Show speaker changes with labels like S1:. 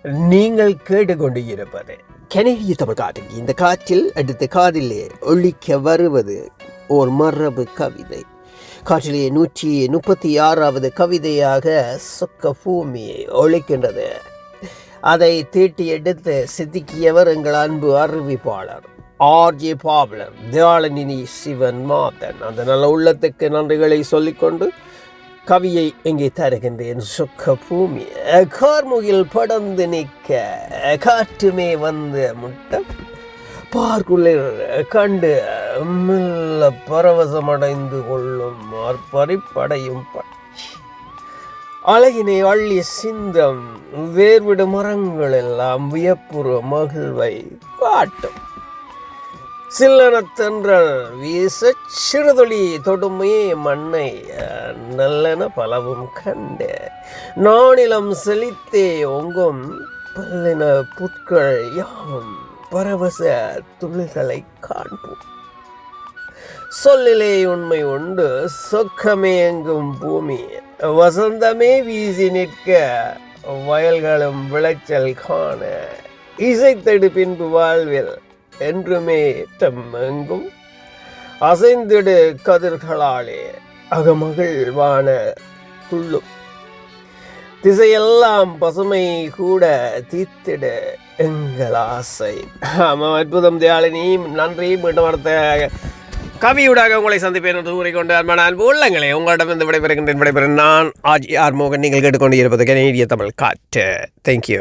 S1: நீங்கள் கேட்டுக்கொண்டிருப்பது கனேடிய தமிழ் காற்று. இந்த காற்றில் அடுத்த காதிலே ஒழிக்க வருவது ஓர் மரபு கவிதை. காற்றிலே 136வது கவிதையாக சொக்க பூமி ஒழிக்கின்றது. அதை தீட்டி எடுத்து செதுக்கியவர் எங்கள் அன்பு அறிவிப்பாளர் ஆர்ஜே பாவலர் தியாளனினி சிவன் மாதன். அந்த நல்ல உள்ளத்துக்கு நன்றிகளை சொல்லிக்கொண்டு கவியை எங்கே தருகின்றேன். சொக்க பூமி கார்முகில் படந்து நிற்க காற்றுமே வந்து முட்ட பார்க்குள்ளில் கண்டு மெல்ல பரவசமடைந்து கொள்ளும் பறிப்படையும் அழகினை அள்ளி சிந்தம் வேர்விடு மரங்கள் எல்லாம் வியப்புற மகிழ்வை காட்டும். சில்லனத்தென்றல் வீச சிறுதொளி தொடுமே மண்ணை நல்லென பலவும் கண்டு நானிலம் செழித்தே ஒங்கும் பல்லின புட்கள் யாவும் பரவச துளிகளை காண்போம். சொல்லிலே உண்மை உண்டு சொக்கமே எங்கும் பூமி வசந்தமே வீசி நிற்க வயல்களும் விளைச்சல் காண இசைத்தடு பின்பு வாழ்வில் என்றுமே எங்கும் அசைந்திடு கதிர்களாலே அகமகிழ்வான துள்ளும் திசையெல்லாம் பசுமை கூட தீத்திட எங்கள் ஆசை. ஆமாம், அற்புதம் தியாளினி. நன்றி. மீண்டும் அடுத்த கவியூடாக உங்களை சந்திப்பேன் என்று கூறிக்கொண்டு அன்பான அன்பு உள்ளங்களே, உங்களிடம் விடைபெறுகின்றேன். நான் ஆர்ஜே ஆர் மோகன். நீங்கள் கேட்டுக்கொண்டு இருப்பது கனேடிய தமிழ் காற்று. தேங்க்யூ.